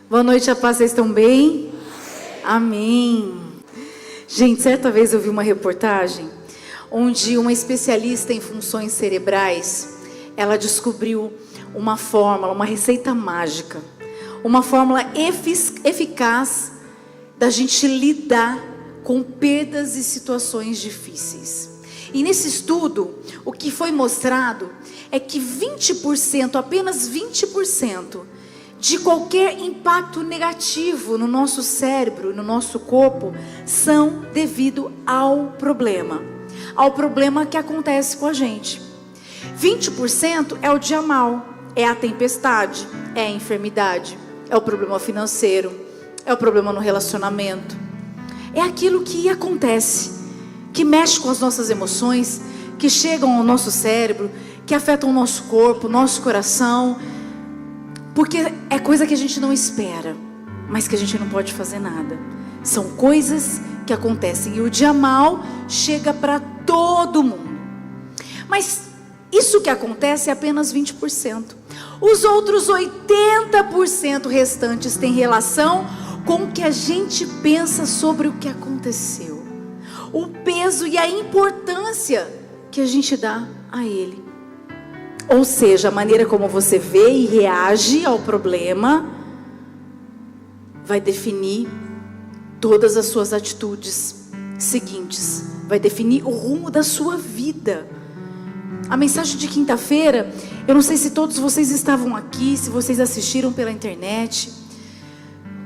Boa noite, a paz, vocês estão bem? Amém. Gente, certa vez eu vi uma reportagem onde uma especialista em funções cerebrais, ela descobriu uma fórmula, uma receita mágica, uma fórmula eficaz da gente lidar com perdas e situações difíceis. E nesse estudo, o que foi mostrado é que 20%, apenas 20%, de qualquer impacto negativo no nosso cérebro, no nosso corpo, são devido ao problema que acontece com a gente. 20% é o dia mal, é a tempestade, é a enfermidade, é o problema financeiro, é o problema no relacionamento, é aquilo que acontece, que mexe com as nossas emoções, que chegam ao nosso cérebro, que afetam o nosso corpo, o nosso coração, porque é coisa que a gente não espera, mas que a gente não pode fazer nada. São coisas que acontecem e o dia mal chega para todo mundo. Mas isso que acontece é apenas 20%. Os outros 80% restantes têm relação com o que a gente pensa sobre o que aconteceu, o peso e a importância que a gente dá a ele. Ou seja, a maneira como você vê e reage ao problema vai definir todas as suas atitudes seguintes, vai definir o rumo da sua vida. A mensagem de quinta-feira, eu não sei se todos vocês estavam aqui, se vocês assistiram pela internet.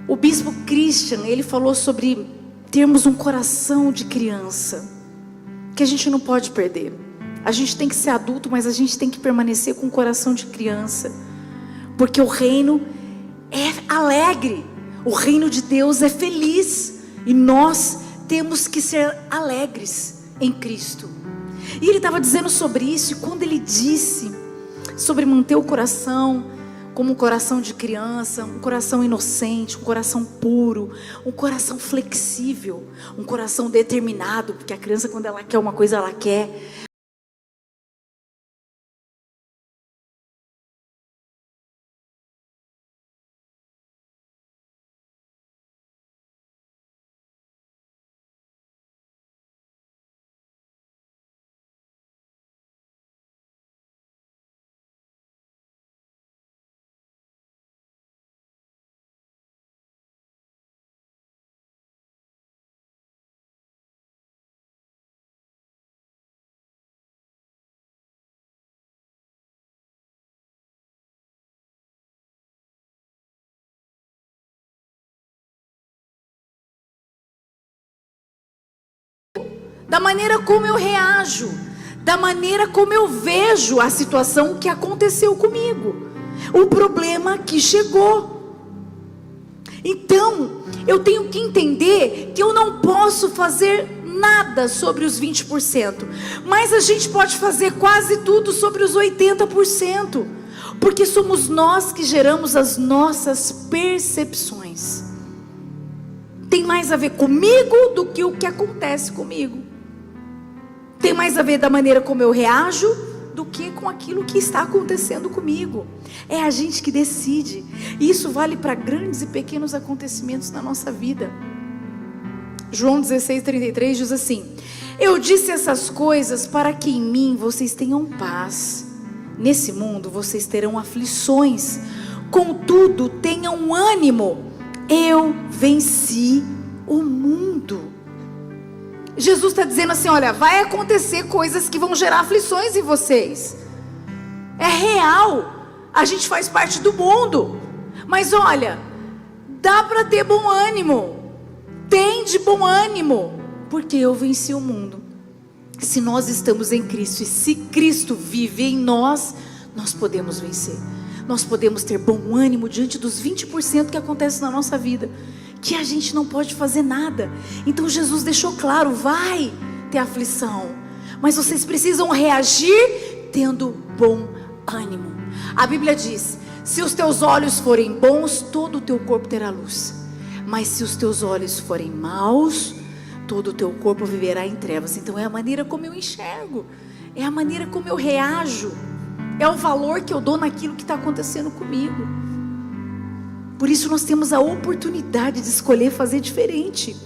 O bispo Christian, ele falou sobre termos um coração de criança, que a gente não pode perder. A gente tem que ser adulto, mas a gente tem que permanecer com o coração de criança, porque o reino é alegre, o reino de Deus é feliz, e nós temos que ser alegres em Cristo. E ele estava dizendo sobre isso, e quando ele disse sobre manter o coração como um coração de criança, um coração inocente, um coração puro, um coração flexível, um coração determinado, porque a criança, quando ela quer uma coisa, ela quer. Da maneira como eu reajo, da maneira como eu vejo a situação que aconteceu comigo, o problema que chegou. Então, eu tenho que entender que eu não posso fazer nada sobre os 20%, mas a gente pode fazer quase tudo sobre os 80%, porque somos nós que geramos as nossas percepções. Tem mais a ver comigo do que o que acontece comigo. Tem mais a ver da maneira como eu reajo do que com aquilo que está acontecendo comigo. É a gente que decide. E isso vale para grandes e pequenos acontecimentos na nossa vida. João 16:33 diz assim: eu disse essas coisas para que em mim vocês tenham paz. Nesse mundo vocês terão aflições. Contudo, tenham ânimo. Eu venci o mundo. Jesus está dizendo assim: olha, vai acontecer coisas que vão gerar aflições em vocês. É real. A gente faz parte do mundo. Mas olha, dá para ter bom ânimo. Tem de bom ânimo, porque eu venci o mundo. Se nós estamos em Cristo e se Cristo vive em nós, nós podemos vencer. Nós podemos ter bom ânimo diante dos 20% que acontece na nossa vida, que a gente não pode fazer nada. Então Jesus deixou claro: vai ter aflição, mas vocês precisam reagir tendo bom ânimo. A Bíblia diz: se os teus olhos forem bons, todo o teu corpo terá luz. Mas se os teus olhos forem maus, todo o teu corpo viverá em trevas. Então é a maneira como eu enxergo, é a maneira como eu reajo, é o valor que eu dou naquilo que está acontecendo comigo. Por isso nós temos a oportunidade de escolher fazer diferente.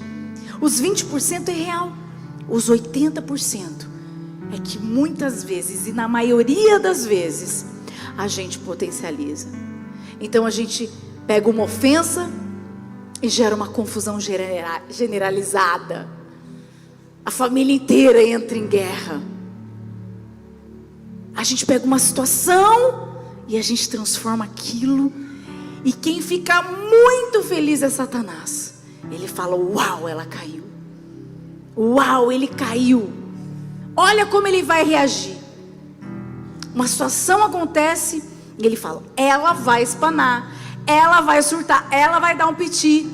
Os 20% é real. Os 80% é que muitas vezes, e na maioria das vezes, a gente potencializa. Então a gente pega uma ofensa e gera uma confusão generalizada. A família inteira entra em guerra. A gente pega uma situação e a gente transforma aquilo. E quem fica muito feliz é Satanás. Ele fala: uau, ela caiu. Uau, ele caiu. Olha como ele vai reagir. Uma situação acontece e ele fala: ela vai espanar, ela vai surtar, ela vai dar um piti.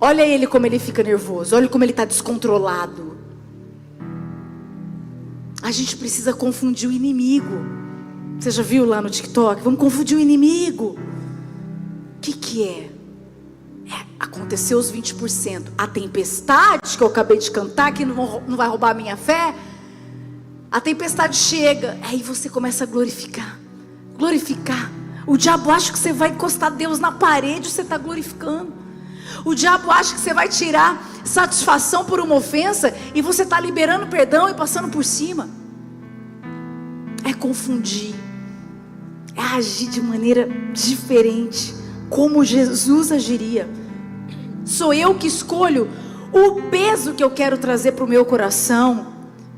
Olha ele como ele fica nervoso, olha como ele está descontrolado. A gente precisa confundir o inimigo. Você já viu lá no TikTok? Vamos confundir o inimigo. O que é? Aconteceu os 20%. A tempestade que eu acabei de cantar, que não vai roubar a minha fé. A tempestade chega, aí você começa a glorificar. Glorificar. O diabo acha que você vai encostar Deus na parede, você está glorificando. O diabo acha que você vai tirar satisfação por uma ofensa e você está liberando perdão e passando por cima. É confundir. É agir de maneira diferente, como Jesus agiria. Sou eu que escolho o peso que eu quero trazer para o meu coração,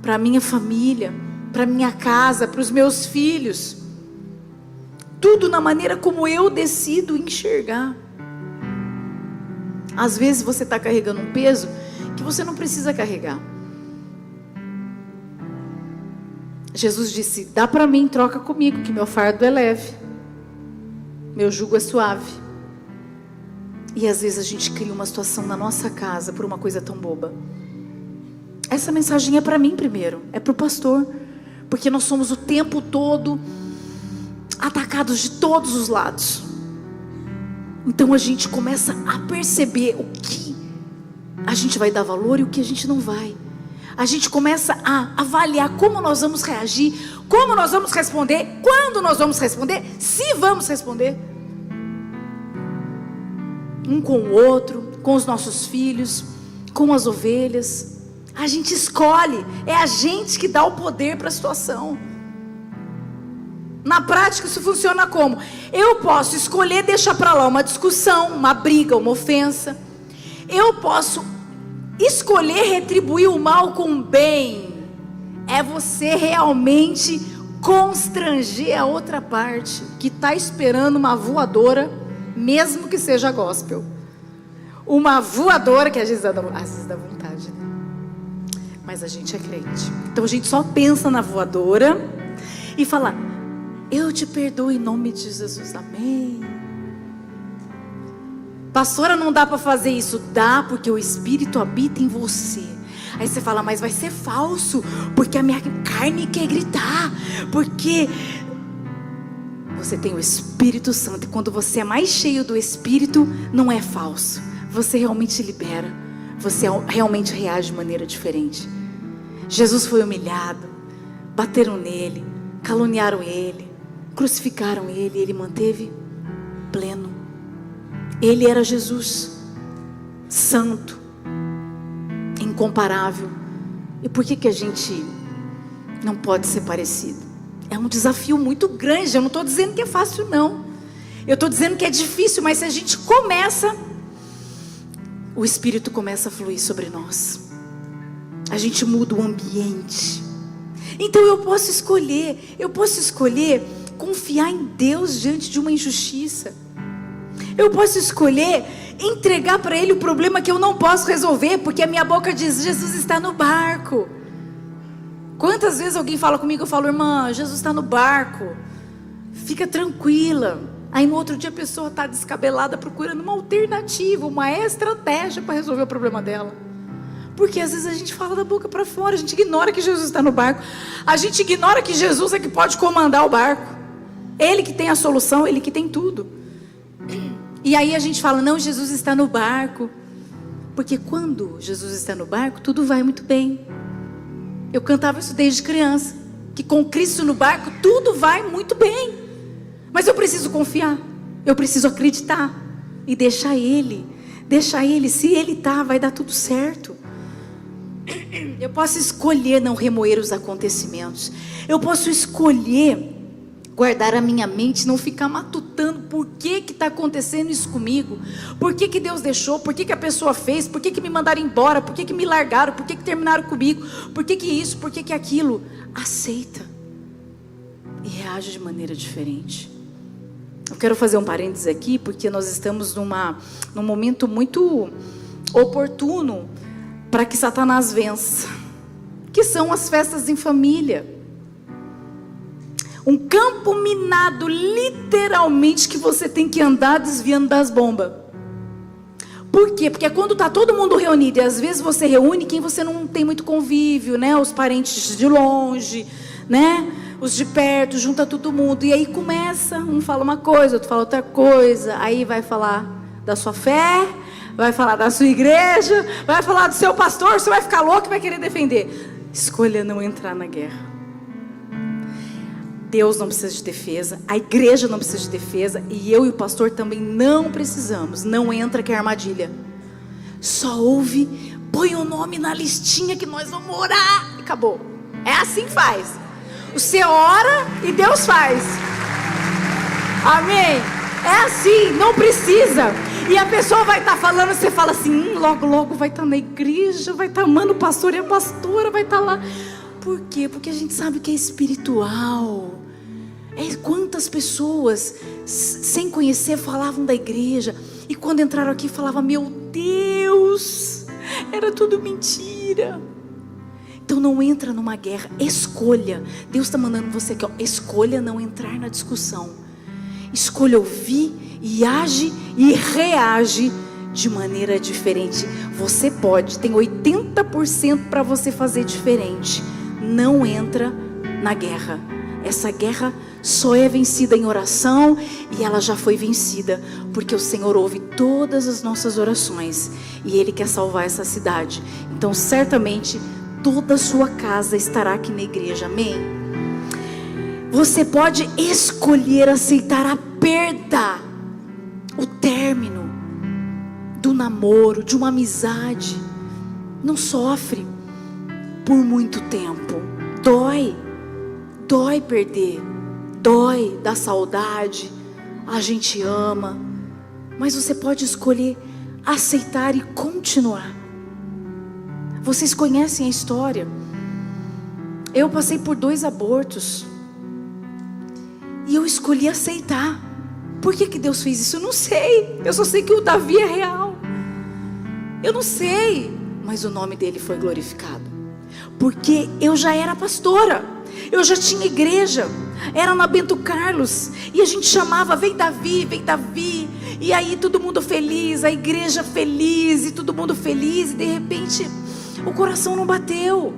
para a minha família, para a minha casa, para os meus filhos. Tudo na maneira como eu decido enxergar. Às vezes você está carregando um peso que você não precisa carregar. Jesus disse: dá para mim, troca comigo, que meu fardo é leve, meu jugo é suave. E às vezes a gente cria uma situação na nossa casa por uma coisa tão boba. Essa mensagem é para mim primeiro, é para o pastor, porque nós somos o tempo todo atacados de todos os lados. Então a gente começa a perceber o que a gente vai dar valor e o que a gente não vai. A gente começa a avaliar como nós vamos reagir, como nós vamos responder, quando nós vamos responder, se vamos responder. Um com o outro, com os nossos filhos, com as ovelhas. A gente escolhe, é a gente que dá o poder para a situação. Na prática isso funciona como? Eu posso escolher deixar para lá uma discussão, uma briga, uma ofensa. Eu posso escolher retribuir o mal com o bem. É você realmente constranger a outra parte que está esperando uma voadora, mesmo que seja gospel. Uma voadora que às vezes dá vontade, né? Mas a gente é crente, então a gente só pensa na voadora e fala: eu te perdoo em nome de Jesus, amém. Pastora, não dá para fazer isso. Dá, porque o Espírito habita em você. Aí você fala: mas vai ser falso, porque a minha carne quer gritar, porque você tem o Espírito Santo. E quando você é mais cheio do Espírito, não é falso. Você realmente libera, você realmente reage de maneira diferente. Jesus foi humilhado, bateram nele, caluniaram ele, crucificaram ele, e ele manteve pleno. Ele era Jesus, santo, incomparável. E por que a gente não pode ser parecido? É um desafio muito grande. Eu não estou dizendo que é fácil, não. Eu estou dizendo que é difícil, mas se a gente começa, o Espírito começa a fluir sobre nós. A gente muda o ambiente. Então eu posso escolher confiar em Deus diante de uma injustiça. Eu posso escolher entregar para Ele o problema que eu não posso resolver, porque a minha boca diz: Jesus está no barco. Quantas vezes alguém fala comigo, eu falo: irmã, Jesus está no barco, fica tranquila. Aí no outro dia a pessoa está descabelada procurando uma alternativa, uma estratégia para resolver o problema dela. Porque às vezes a gente fala da boca para fora, a gente ignora que Jesus está no barco. A gente ignora que Jesus é que pode comandar o barco. Ele que tem a solução, Ele que tem tudo. E aí a gente fala: não, Jesus está no barco. Porque quando Jesus está no barco, tudo vai muito bem. Eu cantava isso desde criança, que com Cristo no barco tudo vai muito bem. Mas eu preciso confiar, eu preciso acreditar e deixar Ele, se Ele tá, vai dar tudo certo. Eu posso escolher não remoer os acontecimentos, eu posso escolher guardar a minha mente, não ficar matutando por que está acontecendo isso comigo, por que Deus deixou, por que a pessoa fez, por que me mandaram embora, por que me largaram, por que terminaram comigo, por que isso, por que aquilo. Aceita e reage de maneira diferente. Eu quero fazer um parênteses aqui, porque nós estamos num momento muito oportuno para que Satanás vença, que são as festas em família. Um campo minado, literalmente, que você tem que andar desviando das bombas. Por quê? Porque quando está todo mundo reunido, e às vezes você reúne quem você não tem muito convívio, né? Os parentes de longe, né? Os de perto, junta todo mundo. E aí começa, um fala uma coisa, outro fala outra coisa. Aí vai falar da sua fé, vai falar da sua igreja, vai falar do seu pastor, você vai ficar louco e vai querer defender. Escolha não entrar na guerra. Deus não precisa de defesa, a igreja não precisa de defesa, e eu e o pastor também não precisamos. Não entra que é armadilha. Só ouve, põe o nome na listinha que nós vamos orar, acabou. É assim que faz. Você ora e Deus faz. Amém? É assim, não precisa. E a pessoa vai estar falando, você fala assim, logo logo vai estar na igreja, vai estar amando o pastor e a pastora, vai estar lá. Por quê? Porque a gente sabe que é espiritual. Quantas pessoas sem conhecer falavam da igreja, e quando entraram aqui falavam, meu Deus, era tudo mentira. Então não entra numa guerra, escolha. Deus está mandando você aqui, ó, escolha não entrar na discussão. Escolha ouvir e age e reage de maneira diferente. Você pode, tem 80% para você fazer diferente. Não entra na guerra. Essa guerra só é vencida em oração, e ela já foi vencida, porque o Senhor ouve todas as nossas orações, e Ele quer salvar essa cidade. Então certamente toda a sua casa estará aqui na igreja, amém? Você pode escolher aceitar a perda, o término do namoro, de uma amizade. Não sofre por muito tempo. Dói perder, dói, dá saudade, a gente ama, mas você pode escolher aceitar e continuar. Vocês conhecem a história. Eu passei por 2 abortos e eu escolhi aceitar. Por que Deus fez isso? Eu não sei. Eu só sei que o Davi é real. Eu não sei, mas o nome dele foi glorificado, porque eu já era pastora, eu já tinha igreja, era na Bento Carlos, e a gente chamava, vem Davi, e aí todo mundo feliz, a igreja feliz, e todo mundo feliz, e de repente o coração não bateu,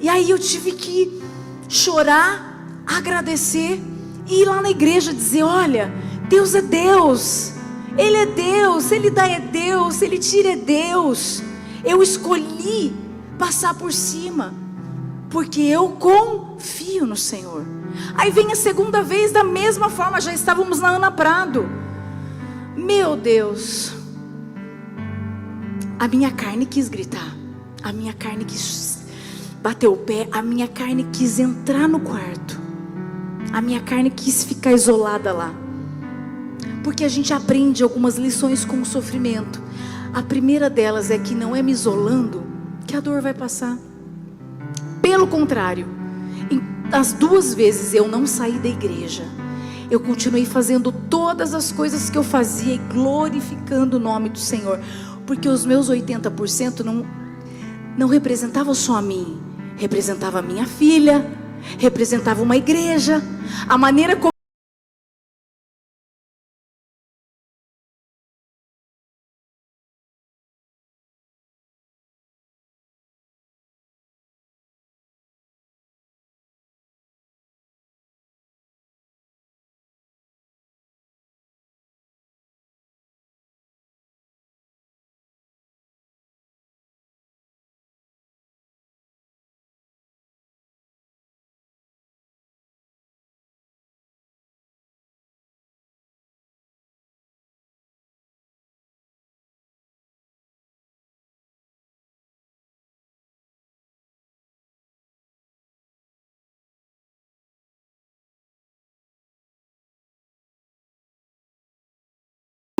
e aí eu tive que chorar, agradecer, e ir lá na igreja dizer, olha, Deus é Deus, Ele é Deus, Ele dá é Deus, Ele tira é Deus. Eu escolhi passar por cima, porque eu confio no Senhor. Aí vem a segunda vez, da mesma forma, já estávamos na Ana Prado. Meu Deus, a minha carne quis gritar, a minha carne quis bater o pé, a minha carne quis entrar no quarto, a minha carne quis ficar isolada lá. Porque a gente aprende algumas lições com o sofrimento. A primeira delas é que não é me isolando que a dor vai passar. Pelo contrário, as 2 vezes eu não saí da igreja, eu continuei fazendo todas as coisas que eu fazia e glorificando o nome do Senhor, porque os meus 80% não representavam só a mim, representava a minha filha, representava uma igreja, a maneira como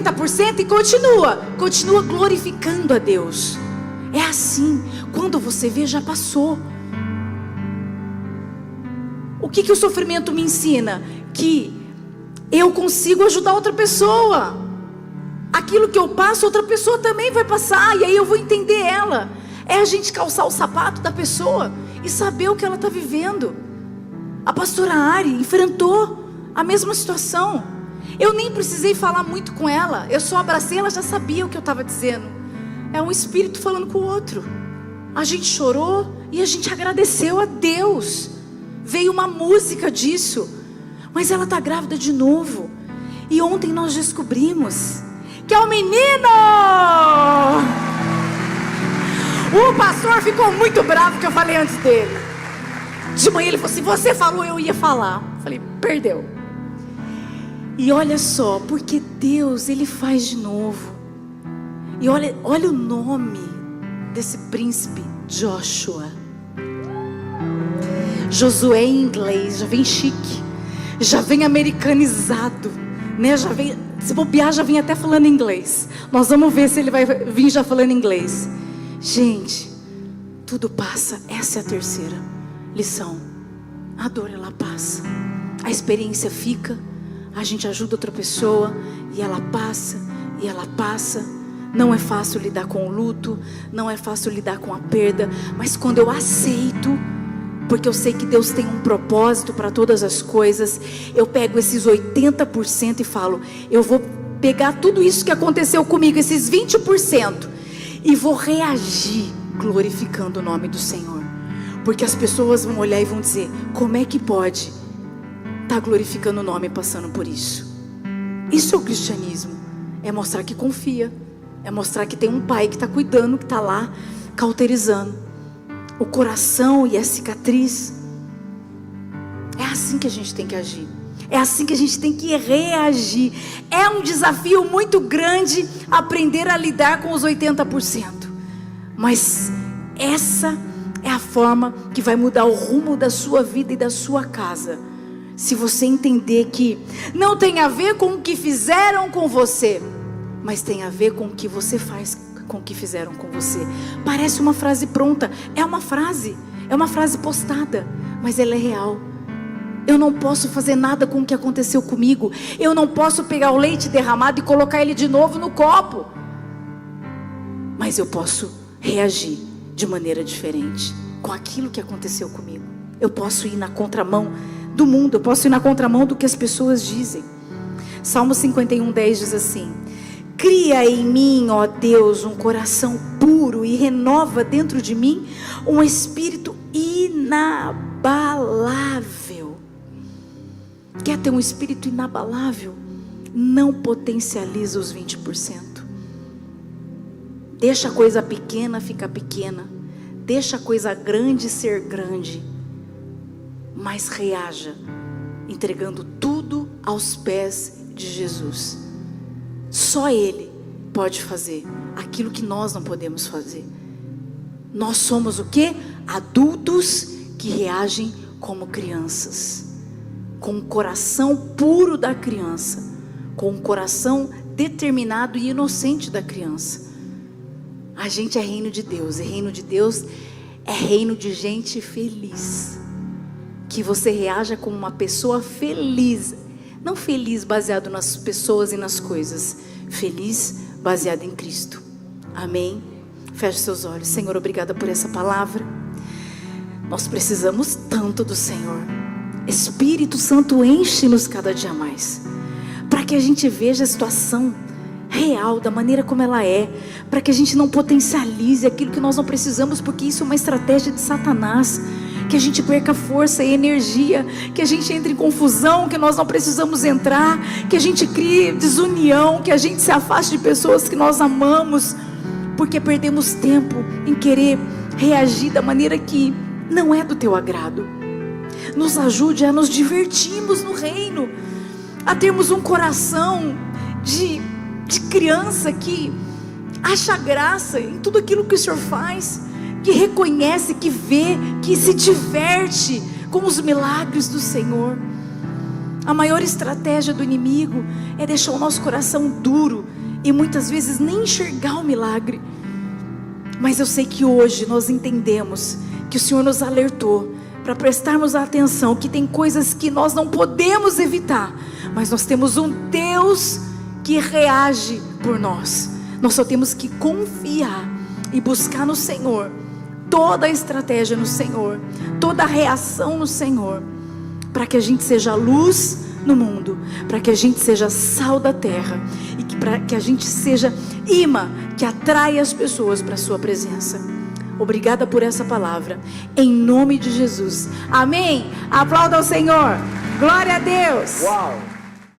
30% e continua glorificando a Deus. É assim, quando você vê, já passou. O que o sofrimento me ensina? Que eu consigo ajudar outra pessoa. Aquilo que eu passo, outra pessoa também vai passar, e aí eu vou entender ela. É a gente calçar o sapato da pessoa e saber o que ela está vivendo. A pastora Ari enfrentou a mesma situação. Eu nem precisei falar muito com ela, eu só abracei, ela já sabia o que eu estava dizendo. É um espírito falando com o outro. A gente chorou e a gente agradeceu a Deus. Veio uma música disso. Mas ela está grávida de novo. E ontem nós descobrimos que é um menino. O pastor ficou muito bravo que eu falei antes dele. De manhã ele falou assim: você falou, eu ia falar. Falei, perdeu. E olha só, porque Deus, Ele faz de novo. E olha o nome desse príncipe, Joshua. Josué em inglês, já vem chique, já vem americanizado, né? Já vem, se bobear, já vem até falando inglês. Nós vamos ver se ele vai vir já falando inglês. Gente, tudo passa. Essa é a terceira lição. A dor, ela passa. A experiência fica. A gente ajuda outra pessoa e ela passa, e ela passa. Não é fácil lidar com o luto, não é fácil lidar com a perda, mas quando eu aceito, porque eu sei que Deus tem um propósito para todas as coisas, eu pego esses 80% e falo, eu vou pegar tudo isso que aconteceu comigo, esses 20%, e vou reagir glorificando o nome do Senhor. Porque as pessoas vão olhar e vão dizer, como é que pode estar glorificando o nome passando por isso? Isso é o cristianismo. É mostrar que confia. É mostrar que tem um pai que está cuidando, que está lá cauterizando o coração e a cicatriz. É assim que a gente tem que agir. É assim que a gente tem que reagir. É um desafio muito grande aprender a lidar com os 80%. Mas essa é a forma que vai mudar o rumo da sua vida e da sua casa. Se você entender que não tem a ver com o que fizeram com você, mas tem a ver com o que você faz com o que fizeram com você. Parece uma frase pronta. É uma frase postada, mas ela é real. Eu não posso fazer nada com o que aconteceu comigo. Eu não posso pegar o leite derramado e colocar ele de novo no copo. Mas eu posso reagir de maneira diferente com aquilo que aconteceu comigo. Eu posso ir na contramão do mundo. Eu posso ir na contramão do que as pessoas dizem. Salmo 51:10 diz assim: cria em mim, ó Deus, um coração puro e renova dentro de mim um espírito inabalável. Quer ter um espírito inabalável? Não potencializa os 20%. Deixa a coisa pequena ficar pequena. Deixa a coisa grande ser grande. Mas reaja, entregando tudo aos pés de Jesus. Só Ele pode fazer aquilo que nós não podemos fazer. Nós somos o quê? Adultos que reagem como crianças, com o coração puro da criança, com o coração determinado e inocente da criança. A gente é reino de Deus, e reino de Deus é reino de gente feliz. Que você reaja como uma pessoa feliz. Não feliz baseado nas pessoas e nas coisas. Feliz baseado em Cristo. Amém? Feche seus olhos. Senhor, obrigada por essa palavra. Nós precisamos tanto do Senhor. Espírito Santo, enche-nos cada dia mais. Para que a gente veja a situação real, da maneira como ela é. Para que a gente não potencialize aquilo que nós não precisamos. Porque isso é uma estratégia de Satanás. Que a gente perca força e energia, que a gente entre em confusão, que nós não precisamos entrar, que a gente crie desunião, que a gente se afaste de pessoas que nós amamos, porque perdemos tempo em querer reagir da maneira que não é do teu agrado. Nos ajude a nos divertirmos no reino, a termos um coração de criança que acha graça em tudo aquilo que o Senhor faz, que reconhece, que vê, que se diverte com os milagres do Senhor. A maior estratégia do inimigo é deixar o nosso coração duro e muitas vezes nem enxergar o milagre. Mas eu sei que hoje nós entendemos que o Senhor nos alertou para prestarmos atenção, que tem coisas que nós não podemos evitar, mas nós temos um Deus que reage por nós. Nós só temos que confiar e buscar no Senhor, toda a estratégia no Senhor, toda a reação no Senhor, para que a gente seja luz no mundo, para que a gente seja sal da terra e para que a gente seja imã que atrai as pessoas para a sua presença. Obrigada por essa palavra, em nome de Jesus, amém. Aplauda ao Senhor, glória a Deus. Uau!